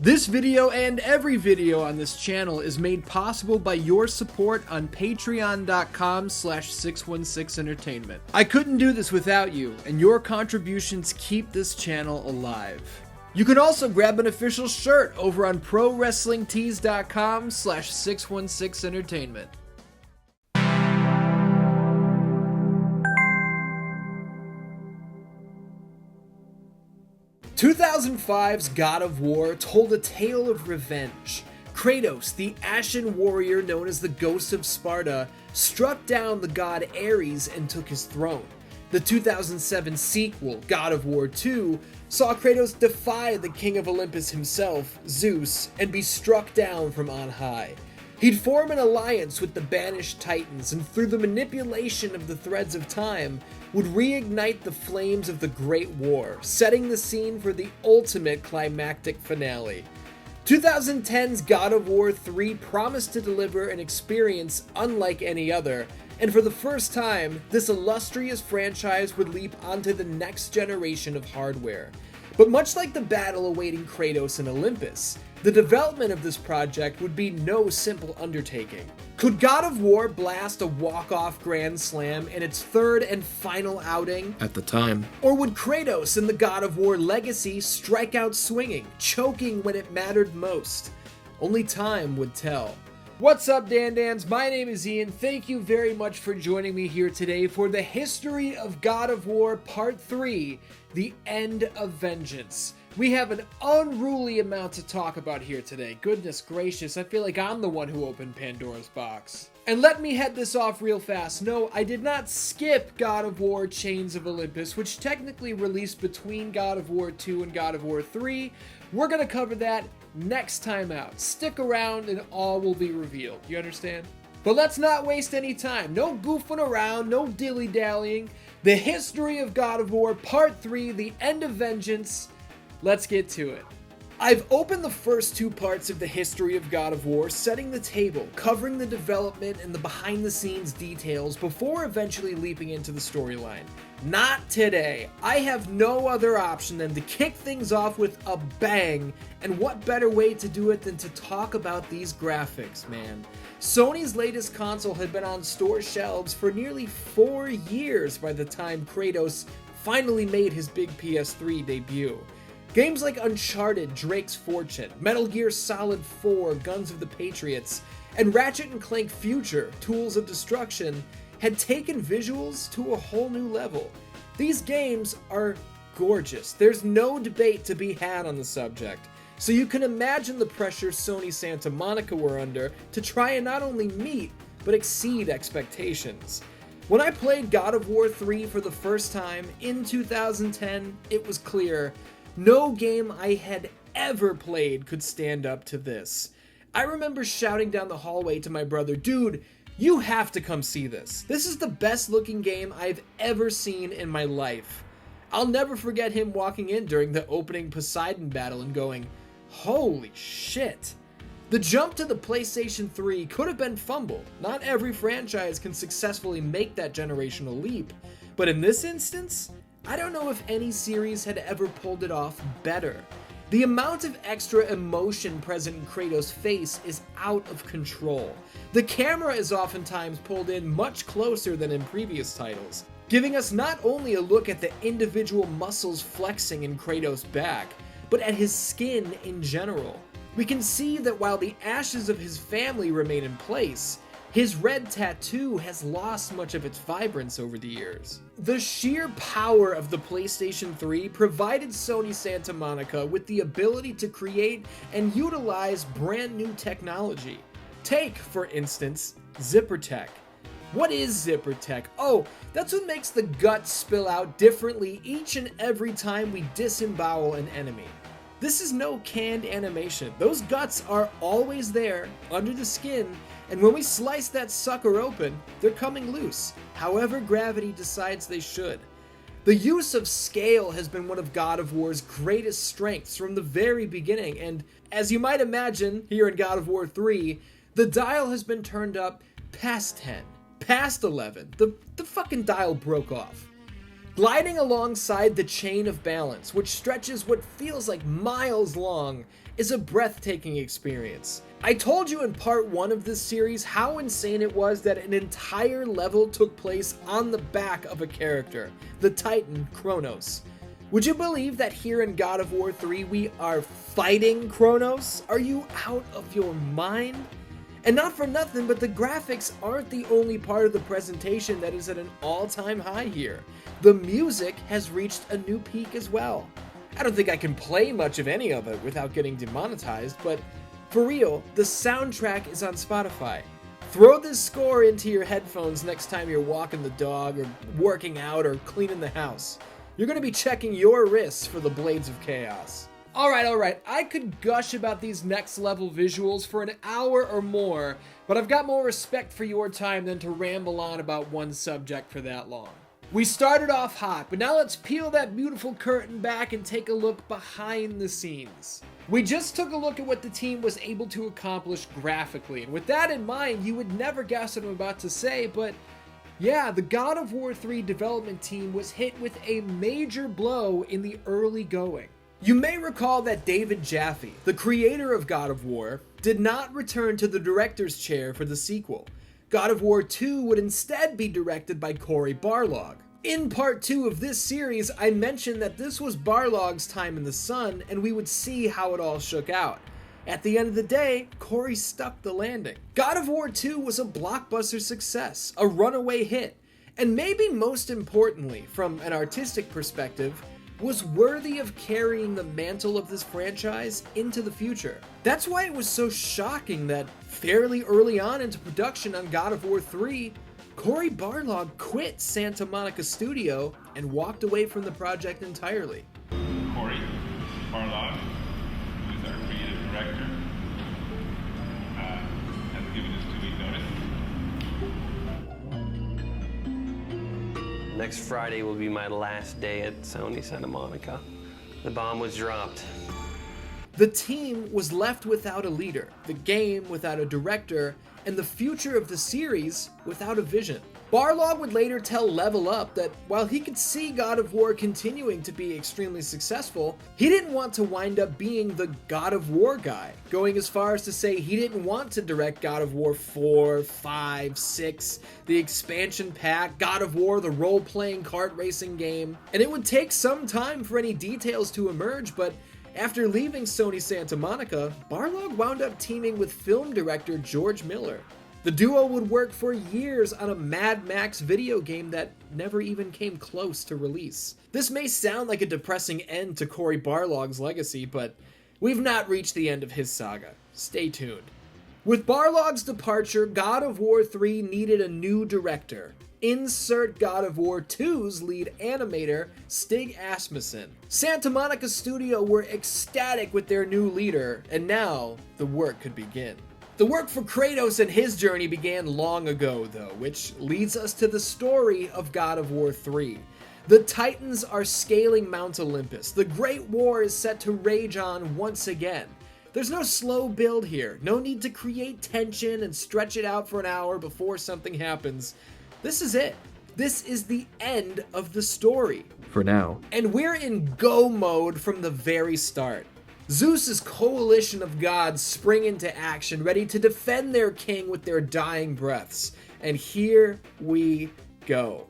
This video and every video on this channel is made possible by your support on patreon.com/616entertainment. I couldn't do this without you, and your contributions keep this channel alive. You can also grab an official shirt over on prowrestlingtees.com/616entertainment. 2005's God of War told a tale of revenge. Kratos, the ashen warrior known as the Ghost of Sparta, struck down the god Ares and took his throne. The 2007 sequel, God of War 2, saw Kratos defy the king of Olympus himself, Zeus, and be struck down from on high. He'd form an alliance with the banished Titans, and through the manipulation of the threads of time, would reignite the flames of the Great War, setting the scene for the ultimate climactic finale. 2010's God of War 3 promised to deliver an experience unlike any other, and for the first time, this illustrious franchise would leap onto the next generation of hardware. But much like the battle awaiting Kratos in Olympus, the development of this project would be no simple undertaking. Could God of War blast a walk-off grand slam in its third and final outing? At the time. Or would Kratos in the God of War legacy strike out swinging, choking when it mattered most? Only time would tell. What's up, Dan-Dans? My name is Ian. Thank you very much for joining me here today for the history of God of War Part 3, The End of Vengeance. We have an unruly amount to talk about here today. Goodness gracious, I feel like I'm the one who opened Pandora's box. And let me head this off real fast. No, I did not skip God of War Chains of Olympus, which technically released between God of War 2 and God of War 3. We're going to cover that next time out. Stick around and all will be revealed. You understand? But let's not waste any time. No goofing around, no dilly-dallying. The history of God of War Part 3, The End of Vengeance. Let's get to it. I've opened the first two parts of the history of God of War, setting the table, covering the development and the behind-the-scenes details before eventually leaping into the storyline. Not today. I have no other option than to kick things off with a bang, and what better way to do it than to talk about these graphics, man. Sony's latest console had been on store shelves for nearly 4 years by the time Kratos finally made his big PS3 debut. Games like Uncharted, Drake's Fortune, Metal Gear Solid 4, Guns of the Patriots, and Ratchet & Clank Future, Tools of Destruction, had taken visuals to a whole new level. These games are gorgeous. There's no debate to be had on the subject. So you can imagine the pressure Sony Santa Monica were under to try and not only meet, but exceed expectations. When I played God of War 3 for the first time in 2010, it was clear no game I had ever played could stand up to this. I remember shouting down the hallway to my brother, "Dude, you have to come see this. This is the best looking game I've ever seen in my life." I'll never forget him walking in during the opening Poseidon battle and going, "Holy shit." The jump to the PlayStation 3 could have been fumbled. Not every franchise can successfully make that generational leap, but in this instance, I don't know if any series had ever pulled it off better. The amount of extra emotion present in Kratos' face is out of control. The camera is oftentimes pulled in much closer than in previous titles, giving us not only a look at the individual muscles flexing in Kratos' back, but at his skin in general. We can see that while the ashes of his family remain in place, his red tattoo has lost much of its vibrance over the years. The sheer power of the PlayStation 3 provided Sony Santa Monica with the ability to create and utilize brand new technology. Take, for instance, zipper tech. What is zipper tech? Oh, that's what makes the guts spill out differently each and every time we disembowel an enemy. This is no canned animation. Those guts are always there, under the skin, and when we slice that sucker open, they're coming loose, however gravity decides they should. The use of scale has been one of God of War's greatest strengths from the very beginning, and as you might imagine, here in God of War 3, the dial has been turned up past 10, past 11. The fucking dial broke off. Gliding alongside the chain of balance, which stretches what feels like miles long, is a breathtaking experience. I told you in part 1 of this series how insane it was that an entire level took place on the back of a character, the Titan Kratos. Would you believe that here in God of War 3 we are fighting Kratos? Are you out of your mind? And not for nothing, but the graphics aren't the only part of the presentation that is at an all-time high here. The music has reached a new peak as well. I don't think I can play much of any of it without getting demonetized, but for real, the soundtrack is on Spotify. Throw this score into your headphones next time you're walking the dog or working out or cleaning the house. You're going to be checking your wrists for the Blades of Chaos. Alright, I could gush about these next level visuals for an hour or more, but I've got more respect for your time than to ramble on about one subject for that long. We started off hot, but now let's peel that beautiful curtain back and take a look behind the scenes. We just took a look at what the team was able to accomplish graphically, and with that in mind, you would never guess what I'm about to say, but yeah, the God of War 3 development team was hit with a major blow in the early going. You may recall that David Jaffe, the creator of God of War, did not return to the director's chair for the sequel. God of War 2 would instead be directed by Cory Barlog. In part 2 of this series, I mentioned that this was Barlog's time in the sun, and we would see how it all shook out. At the end of the day, Cory stuck the landing. God of War 2 was a blockbuster success, a runaway hit, and maybe most importantly, from an artistic perspective, was worthy of carrying the mantle of this franchise into the future. That's why it was so shocking that fairly early on into production on God of War 3, Cory Barlog quit Santa Monica Studio and walked away from the project entirely. Cory Barlog, who is our creative director, has given us 2-week notice. Next Friday will be my last day at Sony Santa Monica. The bomb was dropped. The team was left without a leader, the game without a director, and the future of the series without a vision. Barlog would later tell Level Up that while he could see God of War continuing to be extremely successful, he didn't want to wind up being the God of War guy, going as far as to say he didn't want to direct God of War 4, 5, 6, the expansion pack, God of War, the role-playing kart racing game, and it would take some time for any details to emerge, but after leaving Sony Santa Monica, Barlog wound up teaming with film director George Miller. The duo would work for years on a Mad Max video game that never even came close to release. This may sound like a depressing end to Cory Barlog's legacy, but we've not reached the end of his saga. Stay tuned. With Barlog's departure, God of War 3 needed a new director. Insert God of War 2's lead animator, Stig Asmussen. Santa Monica Studio were ecstatic with their new leader, and now the work could begin. The work for Kratos and his journey began long ago, though, which leads us to the story of God of War 3. The Titans are scaling Mount Olympus. The Great War is set to rage on once again. There's no slow build here, no need to create tension and stretch it out for an hour before something happens. This is it. This is the end of the story. For now. And we're in go mode from the very start. Zeus's coalition of gods spring into action, ready to defend their king with their dying breaths. And here we go.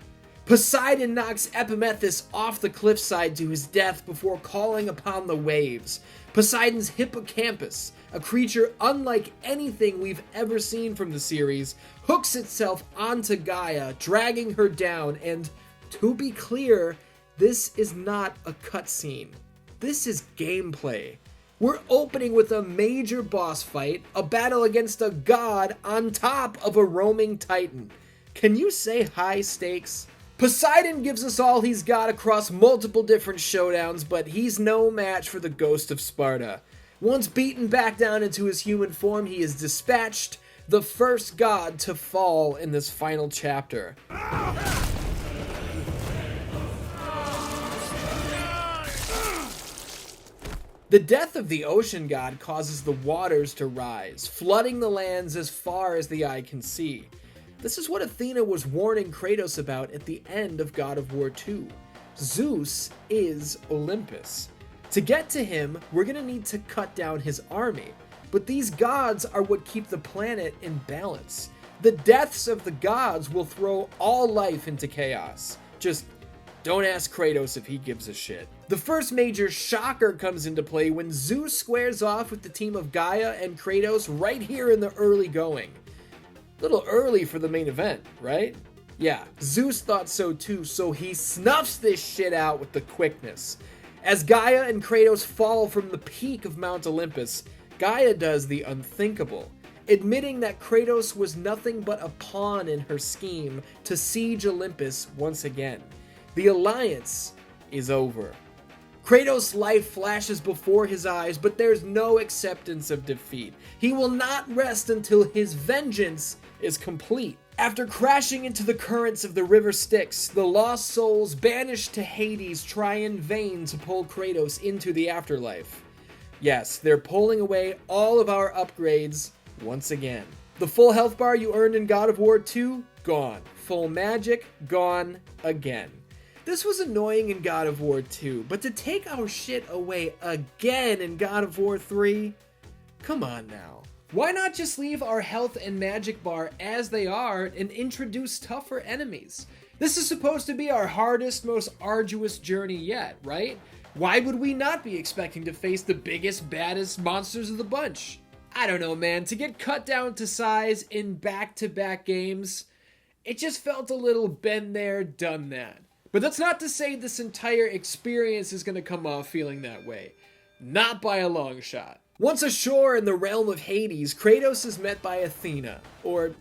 Poseidon knocks Epimetheus off the cliffside to his death before calling upon the waves. Poseidon's hippocampus, a creature unlike anything we've ever seen from the series, hooks itself onto Gaia, dragging her down, and to be clear, this is not a cutscene. This is gameplay. We're opening with a major boss fight, a battle against a god on top of a roaming titan. Can you say high stakes? Poseidon gives us all he's got across multiple different showdowns, but he's no match for the Ghost of Sparta. Once beaten back down into his human form, he is dispatched, the first god to fall in this final chapter. The death of the ocean god causes the waters to rise, flooding the lands as far as the eye can see. This is what Athena was warning Kratos about at the end of God of War 2. Zeus is Olympus. To get to him, we're gonna need to cut down his army. But these gods are what keep the planet in balance. The deaths of the gods will throw all life into chaos. Just don't ask Kratos if he gives a shit. The first major shocker comes into play when Zeus squares off with the team of Gaia and Kratos right here in the early going. A little early for the main event, right? Yeah, Zeus thought so too, so he snuffs this shit out with the quickness. As Gaia and Kratos fall from the peak of Mount Olympus, Gaia does the unthinkable, admitting that Kratos was nothing but a pawn in her scheme to siege Olympus once again. The alliance is over. Kratos' life flashes before his eyes, but there's no acceptance of defeat. He will not rest until his vengeance is complete. After crashing into the currents of the river Styx, the lost souls banished to Hades try in vain to pull Kratos into the afterlife. Yes, they're pulling away all of our upgrades once again. The full health bar you earned in God of War 2, gone. Full magic, gone again. This was annoying in God of War 2, but to take our shit away again in God of War 3? Come on now. Why not just leave our health and magic bar as they are and introduce tougher enemies? This is supposed to be our hardest, most arduous journey yet, right? Why would we not be expecting to face the biggest, baddest monsters of the bunch? I don't know, man. To get cut down to size in back-to-back games, it just felt a little been there, done that. But that's not to say this entire experience is going to come off feeling that way. Not by a long shot. Once ashore in the realm of Hades, Kratos is met by Athena, or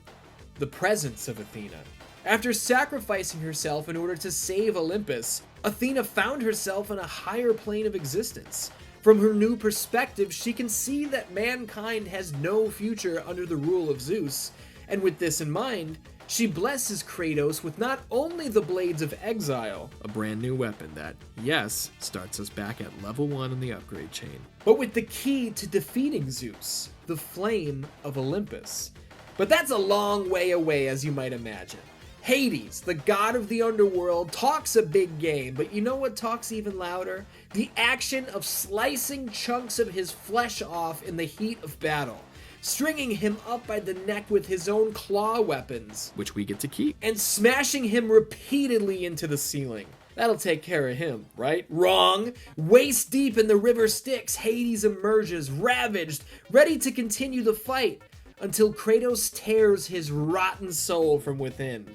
the presence of Athena. After sacrificing herself in order to save Olympus, Athena found herself in a higher plane of existence. From her new perspective, she can see that mankind has no future under the rule of Zeus, and with this in mind, she blesses Kratos with not only the Blades of Exile, a brand new weapon that, yes, starts us back at level 1 in the upgrade chain, but with the key to defeating Zeus, the Flame of Olympus. But that's a long way away, as you might imagine. Hades, the god of the underworld, talks a big game, but you know what talks even louder? The action of slicing chunks of his flesh off in the heat of battle, stringing him up by the neck with his own claw weapons, which we get to keep, and smashing him repeatedly into the ceiling. That'll take care of him, right? Wrong! Waist deep in the river Styx, Hades emerges, ravaged, ready to continue the fight, until Kratos tears his rotten soul from within.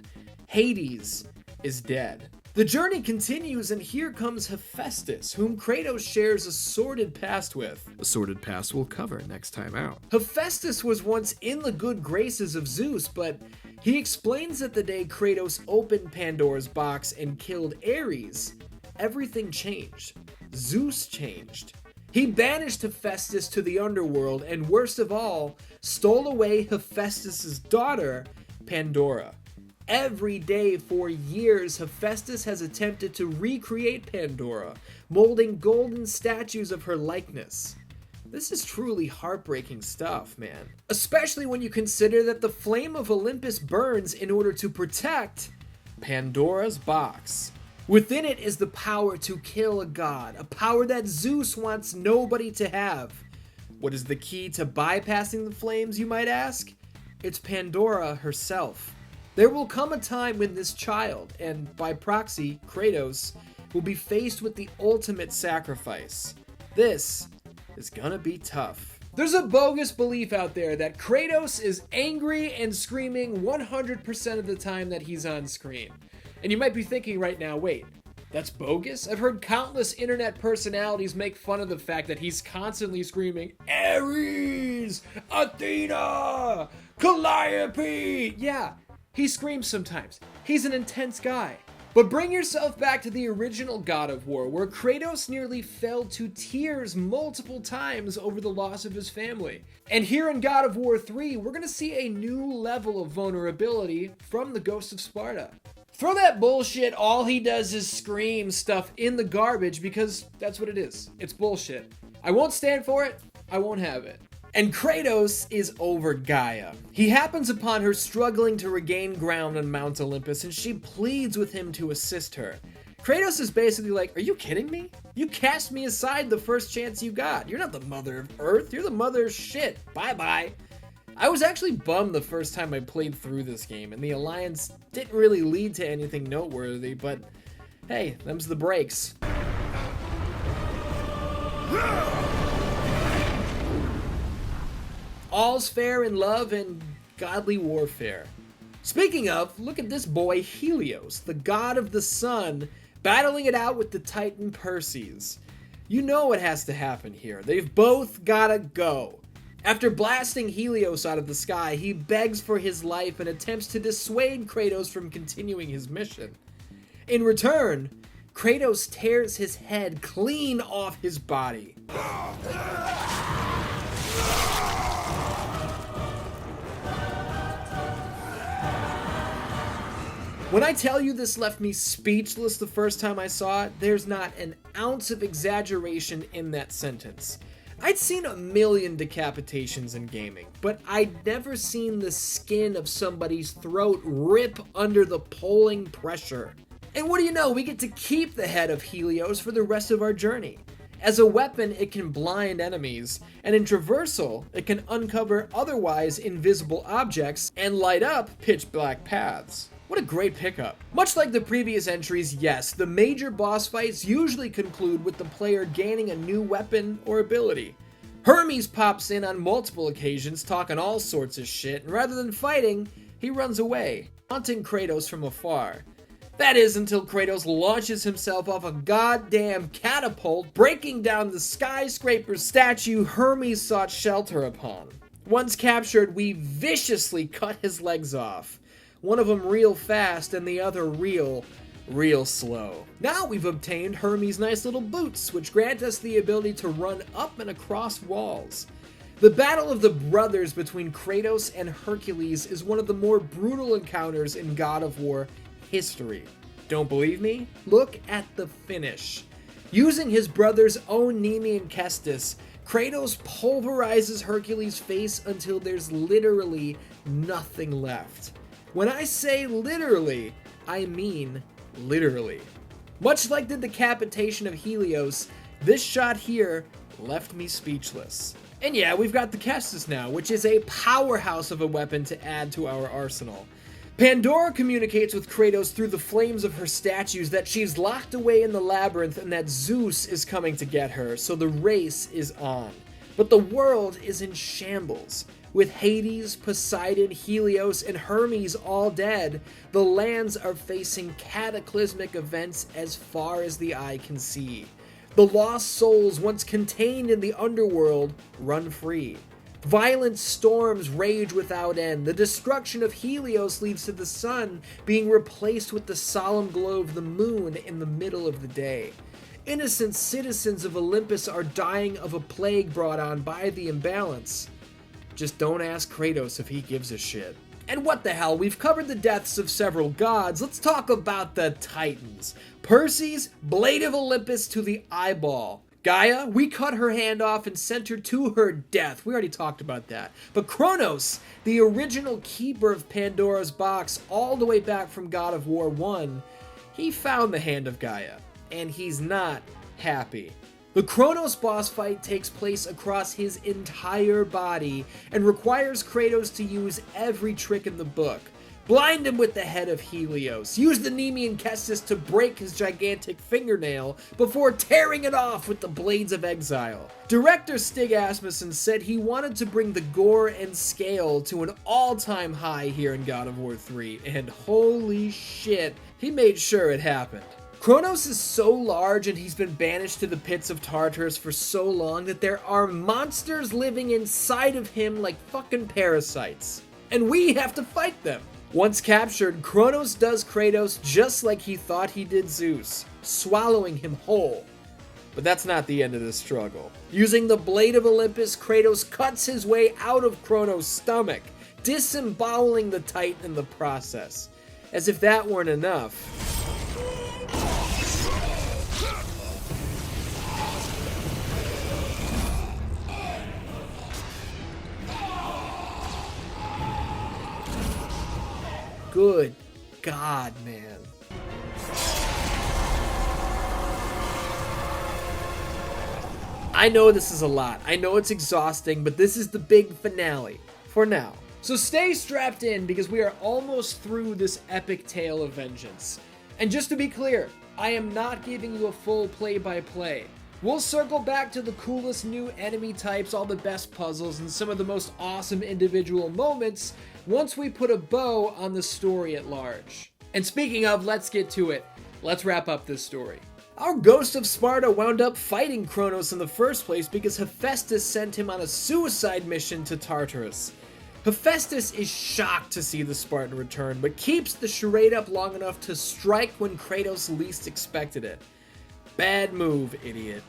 Hades is dead. The journey continues, and here comes Hephaestus, whom Kratos shares a sordid past with. A sordid past we'll cover next time out. Hephaestus was once in the good graces of Zeus, but he explains that the day Kratos opened Pandora's box and killed Ares, everything changed. Zeus changed. He banished Hephaestus to the underworld, and worst of all, stole away Hephaestus' daughter, Pandora. Every day for years, Hephaestus has attempted to recreate Pandora, molding golden statues of her likeness. This is truly heartbreaking stuff, man. Especially when you consider that the flame of Olympus burns in order to protect Pandora's box. Within it is the power to kill a god, a power that Zeus wants nobody to have. What is the key to bypassing the flames, you might ask? It's Pandora herself. There will come a time when this child, and by proxy, Kratos, will be faced with the ultimate sacrifice. This is gonna be tough. There's a bogus belief out there that Kratos is angry and screaming 100% of the time that he's on screen. And you might be thinking right now, wait, that's bogus? I've heard countless internet personalities make fun of the fact that he's constantly screaming, Ares! Athena! Calliope! Yeah, he screams sometimes. He's an intense guy. But bring yourself back to the original God of War, where Kratos nearly fell to tears multiple times over the loss of his family. And here in God of War 3, we're gonna see a new level of vulnerability from the Ghost of Sparta. Throw that bullshit, all he does is scream stuff in the garbage, because that's what it is. It's bullshit. I won't stand for it. I won't have it. And Kratos is over Gaia. He happens upon her struggling to regain ground on Mount Olympus, and she pleads with him to assist her. Kratos is basically like, are you kidding me? You cast me aside the first chance you got. You're not the mother of Earth, you're the mother of shit. Bye-bye. I was actually bummed the first time I played through this game, and the alliance didn't really lead to anything noteworthy, but hey, them's the breaks. All's fair in love and godly warfare. Speaking of, look at this boy Helios, the god of the sun, battling it out with the titan Perseus. You know what has to happen here. They've both gotta go. After blasting Helios out of the sky, he begs for his life and attempts to dissuade Kratos from continuing his mission. In return, Kratos tears his head clean off his body. When I tell you this left me speechless the first time I saw it, there's not an ounce of exaggeration in that sentence. I'd seen a million decapitations in gaming, but I'd never seen the skin of somebody's throat rip under the pulling pressure. And what do you know, we get to keep the head of Helios for the rest of our journey. As a weapon, it can blind enemies, and in traversal, it can uncover otherwise invisible objects and light up pitch black paths. What a great pickup. Much like the previous entries, yes, the major boss fights usually conclude with the player gaining a new weapon or ability. Hermes pops in on multiple occasions talking all sorts of shit, and rather than fighting, he runs away, taunting Kratos from afar. That is until Kratos launches himself off a goddamn catapult, breaking down the skyscraper statue Hermes sought shelter upon. Once captured, we viciously cut his legs off. One of them real fast and the other real slow. Now we've obtained Hermes' nice little boots, which grant us the ability to run up and across walls. The battle of the brothers between Kratos and Hercules is one of the more brutal encounters in God of War history. Don't believe me? Look at the finish. Using his brother's own Nemean Hephaestus, Kratos pulverizes Hercules' face until there's literally nothing left. When I say literally, I mean literally. Much like the decapitation of Helios, this shot here left me speechless. And yeah, we've got the Hephaestus now, which is a powerhouse of a weapon to add to our arsenal. Pandora communicates with Kratos through the flames of her statues that she's locked away in the labyrinth and that Zeus is coming to get her, so the race is on. But the world is in shambles. With Hades, Poseidon, Helios, and Hermes all dead, the lands are facing cataclysmic events as far as the eye can see. The lost souls once contained in the underworld run free. Violent storms rage without end. The destruction of Helios leads to the sun being replaced with the solemn glow of the moon in the middle of the day. Innocent citizens of Olympus are dying of a plague brought on by the imbalance. Just don't ask Kratos if he gives a shit. And what the hell, we've covered the deaths of several gods, let's talk about the Titans. Perseus, blade of Olympus to the eyeball. Gaia, we cut her hand off and sent her to her death. We already talked about that. But Kronos, the original keeper of Pandora's box all the way back from God of War 1, he found the hand of Gaia, and he's not happy. The Kronos boss fight takes place across his entire body and requires Kratos to use every trick in the book. Blind him with the head of Helios, use the Nemean Hephaestus to break his gigantic fingernail before tearing it off with the Blades of Exile. Director Stig Asmussen said he wanted to bring the gore and scale to an all-time high here in God of War 3, and holy shit, he made sure it happened. Kronos is so large and he's been banished to the pits of Tartarus for so long that there are monsters living inside of him like fucking parasites. And we have to fight them. Once captured, Kronos does Kratos just like he thought he did Zeus, swallowing him whole. But that's not the end of the struggle. Using the Blade of Olympus, Kratos cuts his way out of Kronos' stomach, disemboweling the Titan in the process. As if that weren't enough, good God, man. I know this is a lot. I know it's exhausting, but this is the big finale for now. So stay strapped in because we are almost through this epic tale of vengeance. And just to be clear, I am not giving you a full play-by-play. We'll circle back to the coolest new enemy types, all the best puzzles, and some of the most awesome individual moments once we put a bow on the story at large. And speaking of, let's get to it. Let's wrap up this story. Our Ghost of Sparta wound up fighting Kratos in the first place because Hephaestus sent him on a suicide mission to Tartarus. Hephaestus is shocked to see the Spartan return, but keeps the charade up long enough to strike when Kratos least expected it. Bad move, idiot.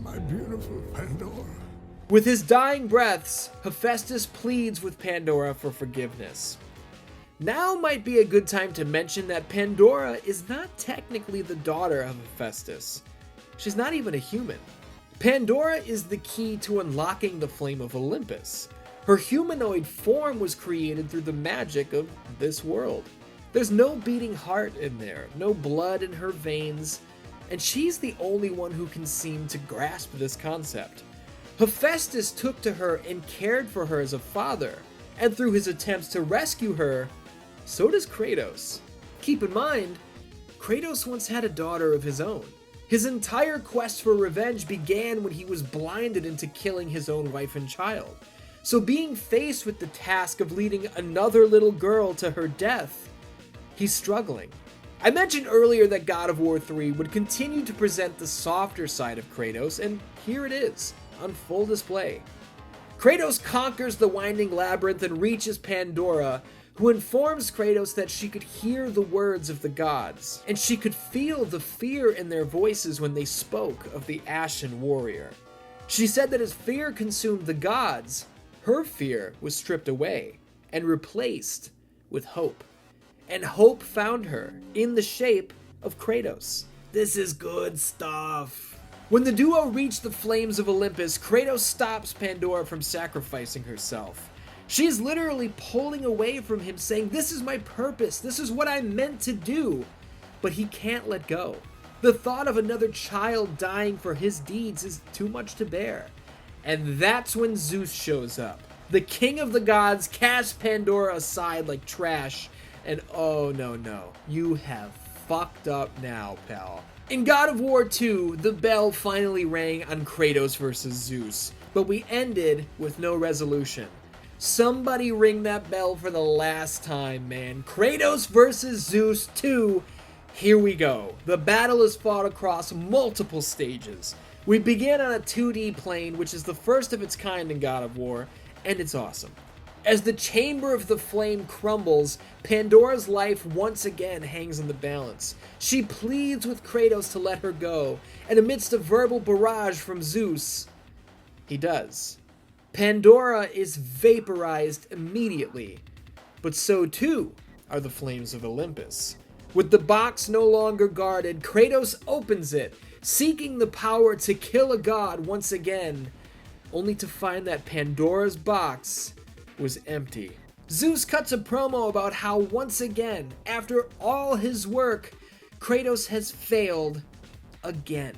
My beautiful Pandora. With his dying breaths, Hephaestus pleads with Pandora for forgiveness. Now might be a good time to mention that Pandora is not technically the daughter of Hephaestus. She's not even a human. Pandora is the key to unlocking the flame of Olympus. Her humanoid form was created through the magic of this world. There's no beating heart in there, no blood in her veins, and she's the only one who can seem to grasp this concept. Hephaestus took to her and cared for her as a father, and through his attempts to rescue her, so does Kratos. Keep in mind, Kratos once had a daughter of his own. His entire quest for revenge began when he was blinded into killing his own wife and child. So being faced with the task of leading another little girl to her death, he's struggling. I mentioned earlier that God of War 3 would continue to present the softer side of Kratos, and here it is, on full display. Kratos conquers the winding labyrinth and reaches Pandora, who informs Kratos that she could hear the words of the gods, and she could feel the fear in their voices when they spoke of the Ashen Warrior. She said that as fear consumed the gods, her fear was stripped away and replaced with hope. And hope found her in the shape of Kratos. This is good stuff. When the duo reach the flames of Olympus, Kratos stops Pandora from sacrificing herself. She's literally pulling away from him, saying, "This is my purpose, this is what I'm meant to do." But he can't let go. The thought of another child dying for his deeds is too much to bear. And that's when Zeus shows up. The king of the gods casts Pandora aside like trash, and oh no, you have fucked up now, pal. In God of War 2, the bell finally rang on Kratos versus Zeus, but we ended with no resolution. Somebody ring that bell for the last time, man. Kratos versus Zeus 2. Here we go. The battle is fought across multiple stages. We begin on a 2D plane, which is the first of its kind in God of War, and it's awesome. As the chamber of the flame crumbles, Pandora's life once again hangs in the balance. She pleads with Kratos to let her go, and amidst a verbal barrage from Zeus, he does. Pandora is vaporized immediately, but so too are the flames of Olympus. With the box no longer guarded, Kratos opens it, seeking the power to kill a god once again, only to find that Pandora's box was empty. Zeus cuts a promo about how once again, after all his work, Kratos has failed again.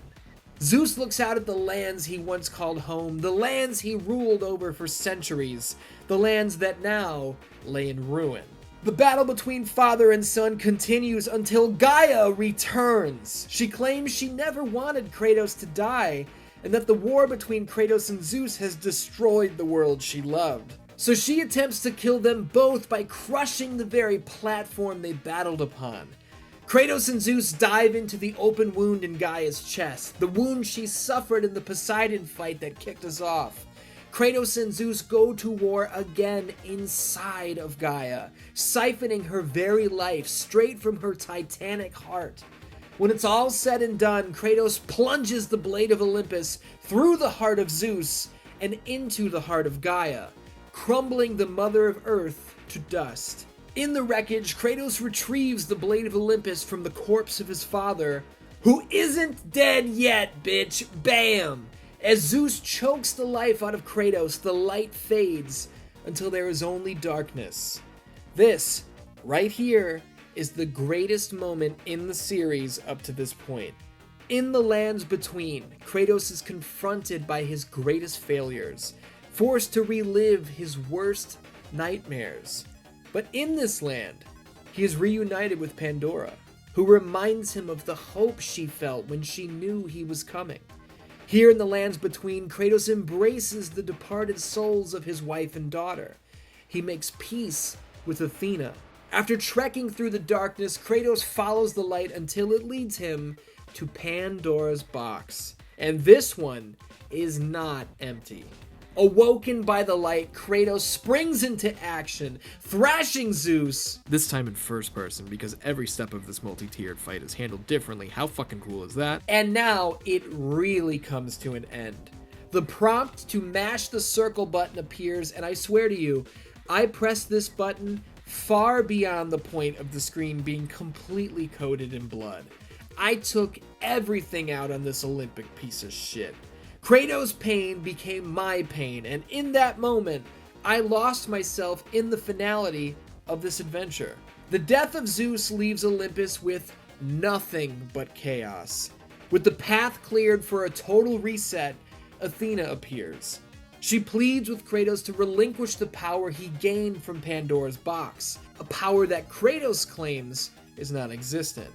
Zeus looks out at the lands he once called home, the lands he ruled over for centuries, the lands that now lay in ruin. The battle between father and son continues until Gaia returns. She claims she never wanted Kratos to die, and that the war between Kratos and Zeus has destroyed the world she loved. So she attempts to kill them both by crushing the very platform they battled upon. Kratos and Zeus dive into the open wound in Gaia's chest, the wound she suffered in the Poseidon fight that kicked us off. Kratos and Zeus go to war again inside of Gaia, siphoning her very life straight from her titanic heart. When it's all said and done, Kratos plunges the blade of Olympus through the heart of Zeus and into the heart of Gaia, crumbling the Mother of Earth to dust. In the wreckage, Kratos retrieves the blade of Olympus from the corpse of his father, who isn't dead yet, bitch. Bam! As Zeus chokes the life out of Kratos, the light fades, until there is only darkness. This, right here, is the greatest moment in the series up to this point. In the lands between, Kratos is confronted by his greatest failures, forced to relive his worst nightmares. But in this land, he is reunited with Pandora, who reminds him of the hope she felt when she knew he was coming. Here in the lands between, Kratos embraces the departed souls of his wife and daughter. He makes peace with Athena. After trekking through the darkness, Kratos follows the light until it leads him to Pandora's box. And this one is not empty. Awoken by the light, Kratos springs into action, thrashing Zeus, this time in first person because every step of this multi-tiered fight is handled differently. How fucking cool is that? And now it really comes to an end. The prompt to mash the circle button appears, and I swear to you, I pressed this button far beyond the point of the screen being completely coated in blood. I took everything out on this Olympic piece of shit. Kratos' pain became my pain, and in that moment, I lost myself in the finality of this adventure. The death of Zeus leaves Olympus with nothing but chaos. With the path cleared for a total reset, Athena appears. She pleads with Kratos to relinquish the power he gained from Pandora's box, a power that Kratos claims is non-existent.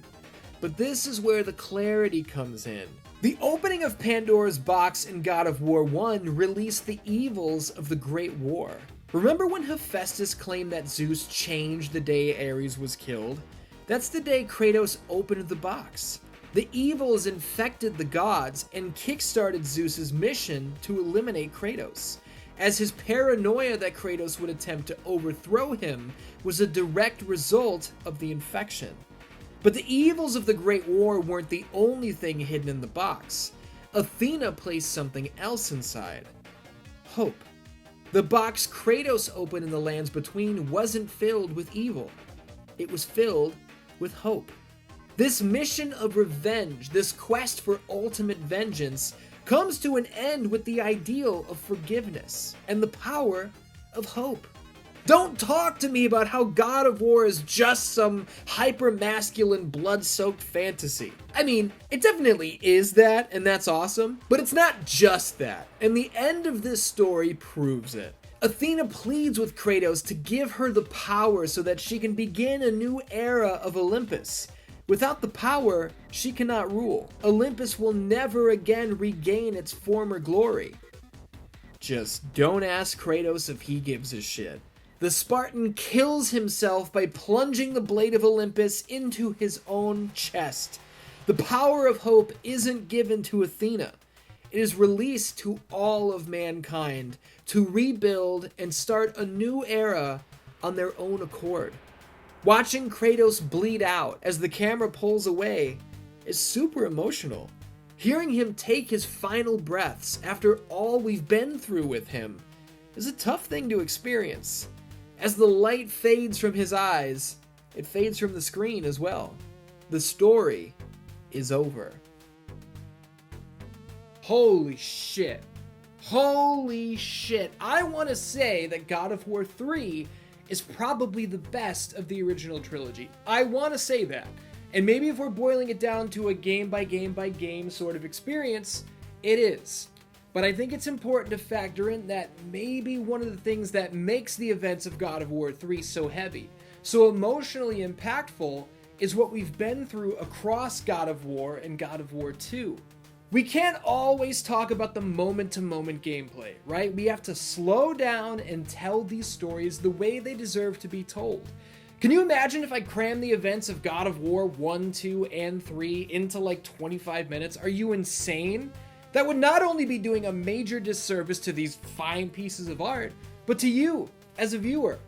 But this is where the clarity comes in. The opening of Pandora's box in God of War 1 released the evils of the Great War. Remember when Hephaestus claimed that Zeus changed the day Ares was killed? That's the day Kratos opened the box. The evils infected the gods and kickstarted Zeus's mission to eliminate Kratos, as his paranoia that Kratos would attempt to overthrow him was a direct result of the infection. But the evils of the Great War weren't the only thing hidden in the box. Athena placed something else inside. Hope. The box Kratos opened in the lands between wasn't filled with evil. It was filled with hope. This mission of revenge, this quest for ultimate vengeance, comes to an end with the ideal of forgiveness and the power of hope. Don't talk to me about how God of War is just some hyper-masculine, blood-soaked fantasy. I mean, it definitely is that, and that's awesome, but it's not just that, and the end of this story proves it. Athena pleads with Kratos to give her the power so that she can begin a new era of Olympus. Without the power, she cannot rule. Olympus will never again regain its former glory. Just don't ask Kratos if he gives a shit. The Spartan kills himself by plunging the blade of Olympus into his own chest. The power of hope isn't given to Athena. It is released to all of mankind to rebuild and start a new era on their own accord. Watching Kratos bleed out as the camera pulls away is super emotional. Hearing him take his final breaths after all we've been through with him is a tough thing to experience. As the light fades from his eyes, it fades from the screen as well. The story is over. Holy shit. Holy shit. I want to say that God of War 3 is probably the best of the original trilogy. I want to say that. And maybe if we're boiling it down to a game by game by game sort of experience, it is. But I think it's important to factor in that maybe one of the things that makes the events of God of War 3 so heavy, so emotionally impactful, is what we've been through across God of War and God of War 2. We can't always talk about the moment-to-moment gameplay, right? We have to slow down and tell these stories the way they deserve to be told. Can you imagine if I crammed the events of God of War 1, 2, and 3 into like 25 minutes? Are you insane? That would not only be doing a major disservice to these fine pieces of art, but to you as a viewer.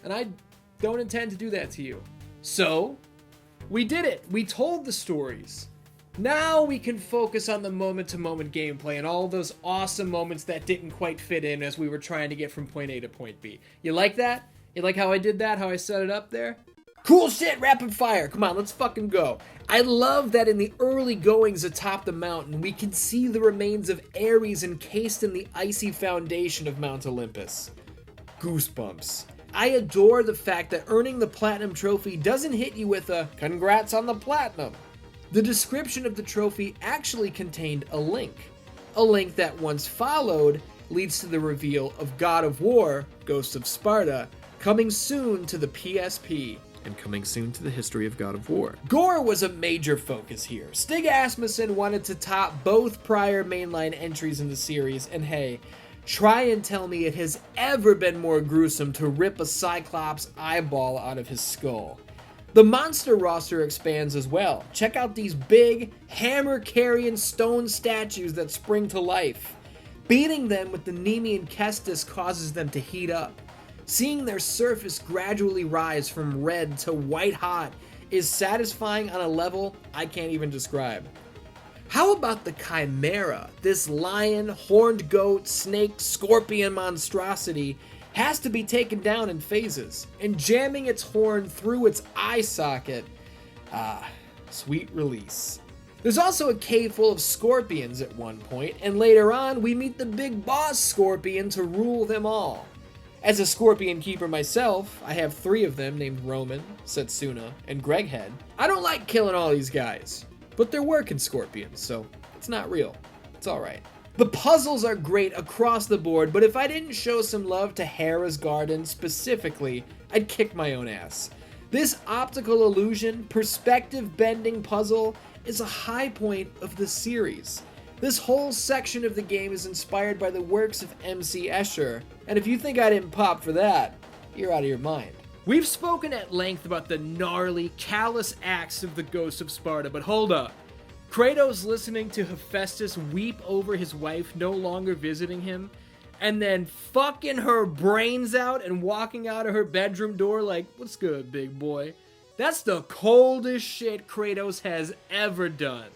And I don't intend to do that to you. So, we did it. We told the stories. Now we can focus on the moment-to-moment gameplay and all those awesome moments that didn't quite fit in as we were trying to get from point A to point B. You like that? You like how I did that? How I set it up there? Cool shit, rapid fire. Come on, let's fucking go. I love that in the early goings atop the mountain, we can see the remains of Ares encased in the icy foundation of Mount Olympus. goosebumps. I adore the fact that earning the platinum trophy doesn't hit you with a "congrats on the platinum." The description of the trophy actually contained a link. A link that, once followed, leads to the reveal of God of War, Ghost of Sparta, coming soon to the PSP, and coming soon to the history of God of War. Gore was a major focus here. Stig Asmussen wanted to top both prior mainline entries in the series, and hey, try and tell me it has ever been more gruesome to rip a Cyclops eyeball out of his skull. The monster roster expands as well. Check out these big, hammer-carrying stone statues that spring to life. Beating them with the Nemean Kestis causes them to heat up. Seeing their surface gradually rise from red to white hot is satisfying on a level I can't even describe. How about the Chimera? This lion, horned goat, snake, scorpion monstrosity has to be taken down in phases, and jamming its horn through its eye socket. Sweet release. There's also a cave full of scorpions at one point, and later on we meet the big boss scorpion to rule them all. As a scorpion keeper myself, I have 3 of them named Roman, Setsuna, and Greghead. I don't like killing all these guys, but they're working scorpions, so it's not real. It's alright. The puzzles are great across the board, but if I didn't show some love to Hera's Garden specifically, I'd kick my own ass. This optical illusion, perspective bending puzzle is a high point of the series. This whole section of the game is inspired by the works of MC Escher, and if you think I didn't pop for that, you're out of your mind. We've spoken at length about the gnarly, callous acts of the Ghost of Sparta, but hold up. Kratos listening to Hephaestus weep over his wife no longer visiting him, and then fucking her brains out and walking out of her bedroom door like, "What's good, big boy?" That's the coldest shit Kratos has ever done.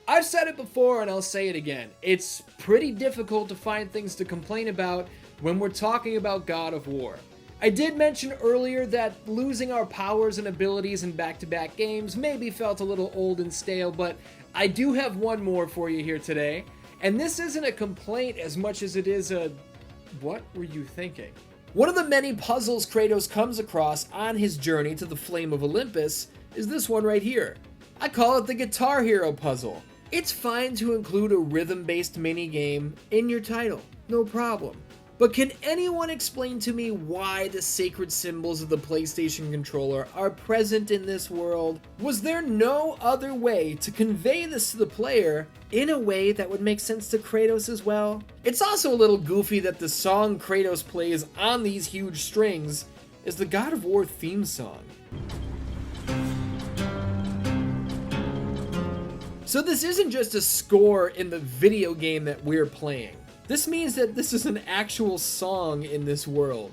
I've said it before and I'll say it again. It's pretty difficult to find things to complain about when we're talking about God of War. I did mention earlier that losing our powers and abilities in back-to-back games maybe felt a little old and stale, but I do have one more for you here today, and this isn't a complaint as much as it is a "what were you thinking?" One of the many puzzles Kratos comes across on his journey to the Flame of Olympus is this one right here. I call it the Guitar Hero puzzle. It's fine to include a rhythm-based minigame in your title, no problem. But can anyone explain to me why the sacred symbols of the PlayStation controller are present in this world? Was there no other way to convey this to the player in a way that would make sense to Kratos as well? It's also a little goofy that the song Kratos plays on these huge strings is the God of War theme song. So this isn't just a score in the video game that we're playing. This means that this is an actual song in this world.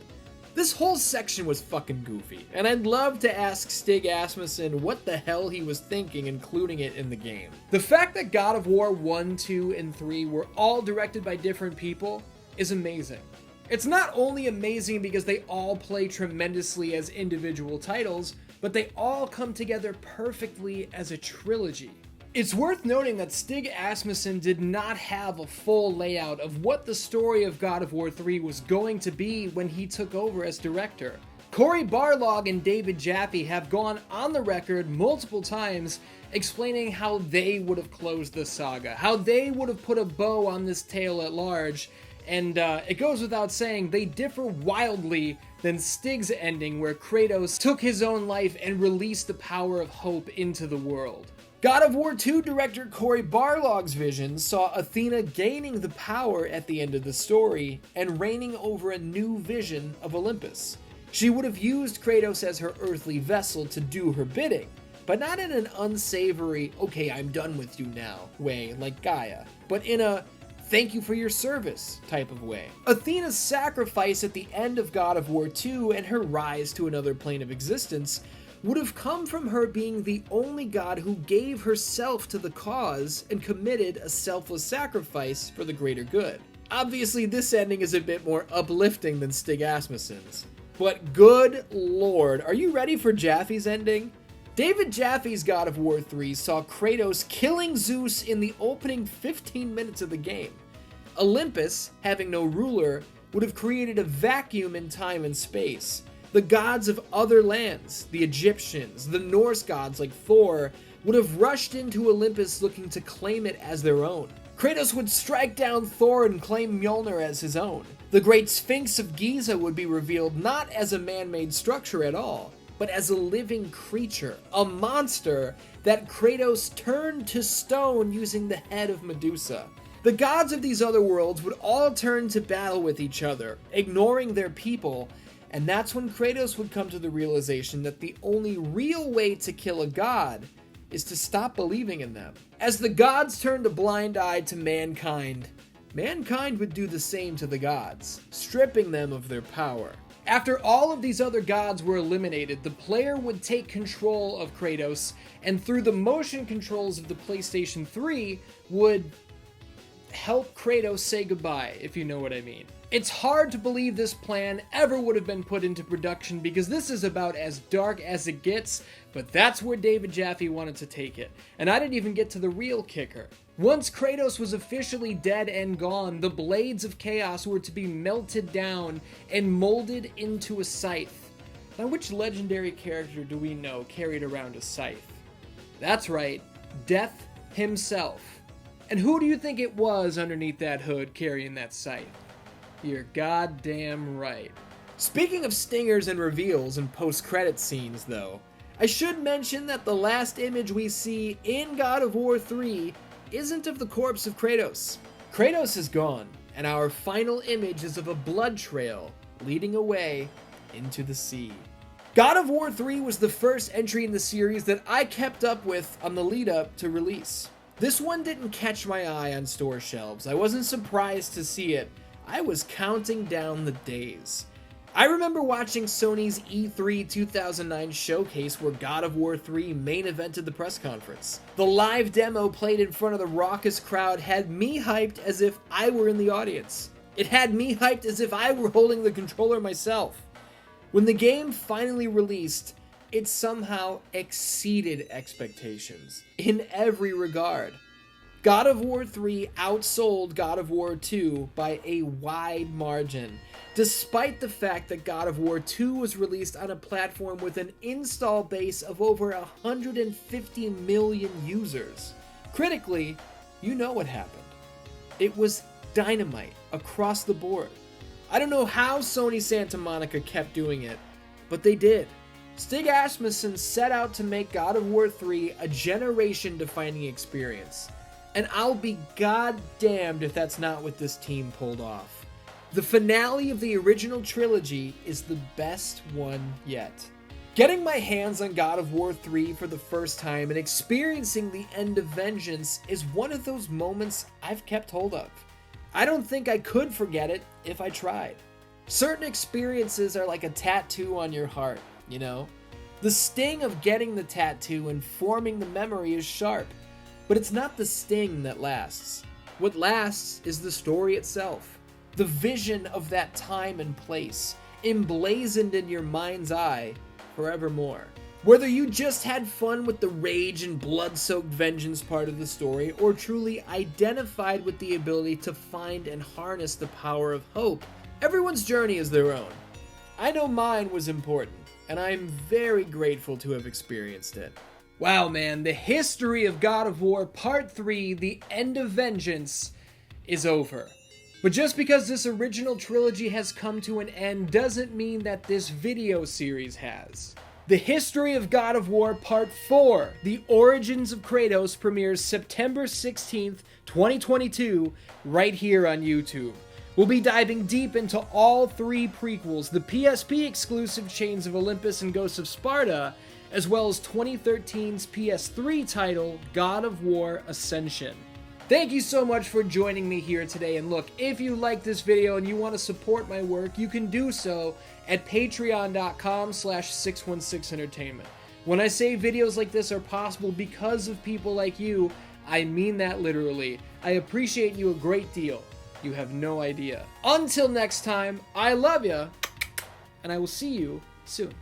This whole section was fucking goofy, and I'd love to ask Stig Asmussen what the hell he was thinking including it in the game. The fact that God of War 1, 2, and 3 were all directed by different people is amazing. It's not only amazing because they all play tremendously as individual titles, but they all come together perfectly as a trilogy. It's worth noting that Stig Asmussen did not have a full layout of what the story of God of War 3 was going to be when he took over as director. Cory Barlog and David Jaffe have gone on the record multiple times explaining how they would have closed the saga, how they would have put a bow on this tale at large, and it goes without saying they differ wildly than Stig's ending where Kratos took his own life and released the power of hope into the world. God of War 2 director Cory Barlog's vision saw Athena gaining the power at the end of the story and reigning over a new vision of Olympus. She would have used Kratos as her earthly vessel to do her bidding, but not in an unsavory, "okay, I'm done with you now" way like Gaia, but in a "thank you for your service" type of way. Athena's sacrifice at the end of God of War 2 and her rise to another plane of existence would have come from her being the only god who gave herself to the cause and committed a selfless sacrifice for the greater good. Obviously, this ending is a bit more uplifting than Stig Asmussen's. But good lord, are you ready for Jaffe's ending? David Jaffe's God of War 3 saw Kratos killing Zeus in the opening 15 minutes of the game. Olympus, having no ruler, would have created a vacuum in time and space. The gods of other lands, the Egyptians, the Norse gods like Thor, would have rushed into Olympus looking to claim it as their own. Kratos would strike down Thor and claim Mjolnir as his own. The Great Sphinx of Giza would be revealed not as a man-made structure at all, but as a living creature, a monster that Kratos turned to stone using the head of Medusa. The gods of these other worlds would all turn to battle with each other, ignoring their people, and that's when Kratos would come to the realization that the only real way to kill a god is to stop believing in them. As the gods turned a blind eye to mankind, mankind would do the same to the gods, stripping them of their power. After all of these other gods were eliminated, the player would take control of Kratos, and through the motion controls of the PlayStation 3, would help Kratos say goodbye, if you know what I mean. It's hard to believe this plan ever would have been put into production because this is about as dark as it gets, but that's where David Jaffe wanted to take it. And I didn't even get to the real kicker. Once Kratos was officially dead and gone, the blades of chaos were to be melted down and molded into a scythe. Now, which legendary character do we know carried around a scythe? That's right, Death himself. And who do you think it was underneath that hood carrying that scythe? You're goddamn right. Speaking of stingers and reveals and post-credit scenes, though, I should mention that the last image we see in God of War 3 isn't of the corpse of Kratos. Kratos is gone, and our final image is of a blood trail leading away into the sea. God of War 3 was the first entry in the series that I kept up with on the lead up to release. This one didn't catch my eye on store shelves. I wasn't surprised to see it. I was counting down the days. I remember watching Sony's E3 2009 showcase where God of War 3 main evented the press conference. The live demo played in front of the raucous crowd had me hyped as if I were in the audience. It had me hyped as if I were holding the controller myself. When the game finally released, it somehow exceeded expectations in every regard. God of War 3 outsold God of War 2 by a wide margin, despite the fact that God of War 2 was released on a platform with an install base of over 150 million users. Critically, you know what happened. It was dynamite across the board. I don't know how Sony Santa Monica kept doing it, but they did. Stig Asmussen set out to make God of War 3 a generation-defining experience. And I'll be goddamned if that's not what this team pulled off. The finale of the original trilogy is the best one yet. Getting my hands on God of War 3 for the first time and experiencing the end of Vengeance is one of those moments I've kept hold of. I don't think I could forget it if I tried. Certain experiences are like a tattoo on your heart, you know? The sting of getting the tattoo and forming the memory is sharp. But it's not the sting that lasts. What lasts is the story itself. The vision of that time and place, emblazoned in your mind's eye forevermore. Whether you just had fun with the rage and blood-soaked vengeance part of the story, or truly identified with the ability to find and harness the power of hope, everyone's journey is their own. I know mine was important, and I am very grateful to have experienced it. Wow, man, the history of God of War Part 3, The End of Vengeance, is over. But just because this original trilogy has come to an end doesn't mean that this video series has. The history of God of War Part 4, The Origins of Kratos, premieres September 16th, 2022, right here on YouTube. We'll be diving deep into all three prequels, the PSP exclusive Chains of Olympus and Ghosts of Sparta, as well as 2013's PS3 title, God of War Ascension. Thank you so much for joining me here today, and look, if you like this video and you want to support my work, you can do so at patreon.com/616entertainment. When I say videos like this are possible because of people like you, I mean that literally. I appreciate you a great deal. You have no idea. Until next time, I love ya, and I will see you soon.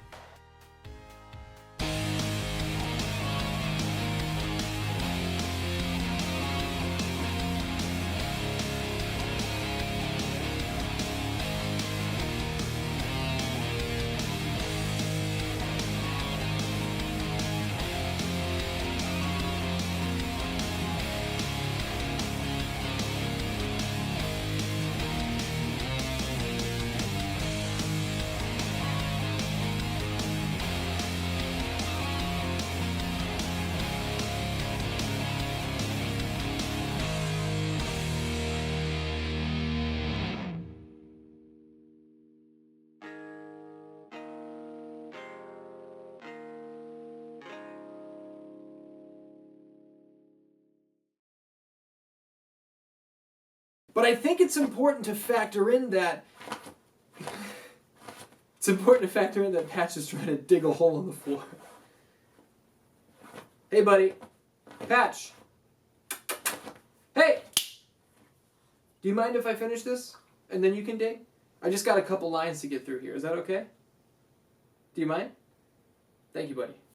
But I think it's important to factor in that... It's important to factor in that Patch is trying to dig a hole in the floor. Hey, buddy. Patch. Hey! Do you mind if I finish this? And then you can dig? I just got a couple lines to get through here. Is that okay? Do you mind? Thank you, buddy.